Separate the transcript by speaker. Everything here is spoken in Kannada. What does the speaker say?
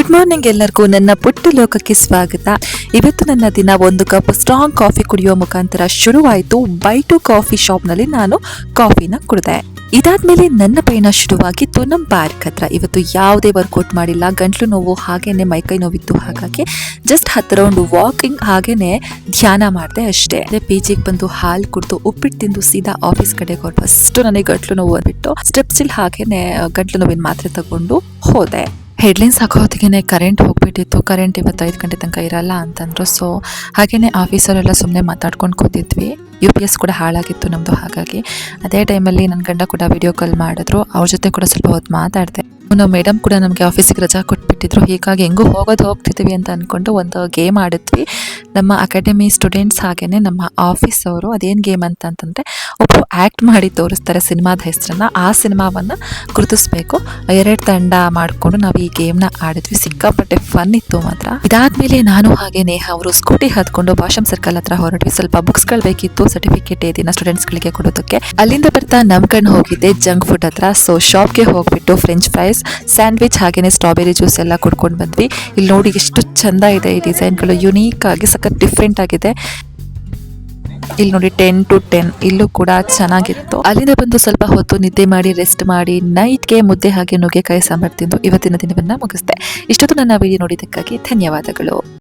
Speaker 1: ಗುಡ್ ಮಾರ್ನಿಂಗ್ ಎಲ್ಲರಿಗೂ ನನ್ನ ಪುಟ್ಟ ಲೋಕಕ್ಕೆ ಸ್ವಾಗತ. ಇವತ್ತು ನನ್ನ ದಿನ ಒಂದು ಕಪ್ ಸ್ಟ್ರಾಂಗ್ ಕಾಫಿ ಕುಡಿಯೋ ಮುಖಾಂತರ ಶುರುವಾಯಿತು. ಬೈಟು ಕಾಫಿ ಶಾಪ್ನಲ್ಲಿ ನಾನು ಕಾಫಿನ ಕುಡಿದೆ. ಇದಾದ್ಮೇಲೆ ನನ್ನ ಪಯಣ ಶುರುವಾಗಿತ್ತು ನಮ್ಮ ಪಾರ್ಕ್ ಹತ್ರ. ಇವತ್ತು ಯಾವುದೇ ವರ್ಕೌಟ್ ಮಾಡಿಲ್ಲ, ಗಂಟ್ಲು ನೋವು ಹಾಗೇನೆ ಮೈಕೈ ನೋವಿತ್ತು, ಹಾಗಾಗಿ ಜಸ್ಟ್ 10 ರೌಂಡ್ ವಾಕಿಂಗ್ ಹಾಗೇನೆ ಧ್ಯಾನ ಮಾಡಿದೆ ಅಷ್ಟೇ. ಪಿ ಜಿಗೆ ಬಂದು ಹಾಲು ಕುಡಿದು ಉಪ್ಪಿಟ್ಟು ತಿಂದು ಸೀದಾ ಆಫೀಸ್ ಕಡೆಗೆ ಹೊರಟು. ಫಸ್ಟ್ ನನಗೆ ಗಂಟ್ಲು ನೋವು ಅಂದ್ಬಿಟ್ಟು ಸ್ಟೆಪ್ಸಿಲ್ ಹಾಗೇನೆ ಗಂಟ್ಲು ನೋವಿನ ಮಾತ್ರೆ ತಗೊಂಡು ಹೋದೆ. ಹೆಡ್ಲೈನ್ಸ್ ಹಾಕೋ ಹೊತ್ತಿಗೆ ಕರೆಂಟ್ ಹೋಗ್ಬಿಟ್ಟಿತ್ತು. ಕರೆಂಟ್ ಇವತ್ತು 5 ಗಂಟೆ ತನಕ ಇರಲ್ಲ ಅಂತಂದ್ರು. ಸೊ ಹಾಗೇನೆ ಆಫೀಸಲ್ಲೆಲ್ಲ ಸುಮ್ಮನೆ ಮಾತಾಡ್ಕೊಂಡು ಕೂತಿದ್ವಿ. UPS ಕೂಡ ಹಾಳಾಗಿತ್ತು ನಮ್ಮದು. ಹಾಗಾಗಿ ಅದೇ ಟೈಮಲ್ಲಿ ನನ್ನ ಗಂಡ ಕೂಡ ವಿಡಿಯೋ ಕಾಲ್ ಮಾಡಿದ್ರು. ಅವ್ರ ಜೊತೆ ಕೂಡ ಸ್ವಲ್ಪ ಹೊತ್ತು ಮಾತಾಡಿದೆ. ನಾವು ಮೇಡಮ್ ಕೂಡ ನಮಗೆ ಆಫೀಸಿಗೆ ರಜಾ ಕೊಟ್ಬಿಟ್ಟಿದ್ರು. ಹೀಗಾಗಿ ಹೆಂಗೂ ಹೋಗ್ತಿದ್ವಿ ಅಂತ ಅಂದ್ಕೊಂಡು ಒಂದು ಗೇಮ್ ಆಡಿದ್ವಿ. ನಮ್ಮ ಅಕಾಡೆಮಿ ಸ್ಟೂಡೆಂಟ್ಸ್ ಹಾಗೇನೆ ನಮ್ಮ ಆಫೀಸ್ ಅವರು. ಅದೇನು ಗೇಮ್ ಅಂತಂತಂದರೆ ಒಬ್ಬರು ಆ್ಯಕ್ಟ್ ಮಾಡಿ ತೋರಿಸ್ತಾರೆ ಸಿನಿಮಾದ ಹೆಸರನ್ನ. ಆ ಸಿನಿಮಾವನ್ನು ಗುರುತಿಸ್ಬೇಕು. 2 ತಂಡ ಮಾಡಿಕೊಂಡು ನಾವು ಈ ಗೇಮ್ನ ಆಡಿದ್ವಿ. ಸಿಕ್ಕಾಪಟ್ಟೆ ಫನ್ ಇತ್ತು ಮಾತ್ರ. ಇದಾದ್ಮೇಲೆ ನಾನು ಹಾಗೆ ನೇಹ ಅವರು ಸ್ಕೂಟಿ ಹತ್ಕೊಂಡು ಭಾಷಂ ಸರ್ಕಲ್ ಹತ್ರ ಹೊರಟ್ವಿ. ಸ್ವಲ್ಪ ಬುಕ್ಸ್ಗಳು ಬೇಕಿತ್ತು, ಸರ್ಟಿಫಿಕೇಟ್ ಇದನ್ನ ಸ್ಟೂಡೆಂಟ್ಸ್ಗಳಿಗೆ ಕೊಡೋದಕ್ಕೆ. ಅಲ್ಲಿಂದ ಬರ್ತಾ ನಮ್ ಕಣ್ಣು ಹೋಗಿದ್ದೆ ಜಂಕ್ ಫುಡ್ ಹತ್ರ. ಸೊ ಶಾಪ್ಗೆ ಹೋಗ್ಬಿಟ್ಟು ಫ್ರೆಂಚ್ ಫ್ರೈಸ್, ಸ್ಯಾಂಡ್ವಿಚ್ ಹಾಗೇನೆ ಸ್ಟ್ರಾಬೆರಿ ಜ್ಯೂಸ್ ಎಲ್ಲ ಕುಡ್ಕೊಂಡು ಬಂದ್ವಿ. ಇಲ್ಲಿ ನೋಡಿ ಎಷ್ಟು ಚಂದ ಇದೆ ಈ ಡಿಸೈನ್ಗಳು, ಯುನೀಕ್ ಆಗಿ ಸಖತ್ ಡಿಫ್ರೆಂಟ್ ಆಗಿದೆ. ಇಲ್ಲಿ ನೋಡಿ 10 to 10 ಇಲ್ಲೂ ಕೂಡ ಚೆನ್ನಾಗಿತ್ತು. ಅಲ್ಲಿಂದ ಬಂದು ಸ್ವಲ್ಪ ಹೊತ್ತು ನಿದ್ದೆ ಮಾಡಿ ರೆಸ್ಟ್ ಮಾಡಿ ನೈಟ್ಗೆ ಮುದ್ದೆ ಹಾಗೆ ನುಗ್ಗೆಕಾಯಿ ಸಾಂಬಾರ್ ತಿಂದು ಇವತ್ತಿನ ದಿನವನ್ನ ಮುಗಿಸ್ದೆ. ಇಷ್ಟೊತ್ತು ನನ್ನ ವಿಡಿಯೋ ನೋಡಿದ್ದಕ್ಕಾಗಿ ಧನ್ಯವಾದಗಳು.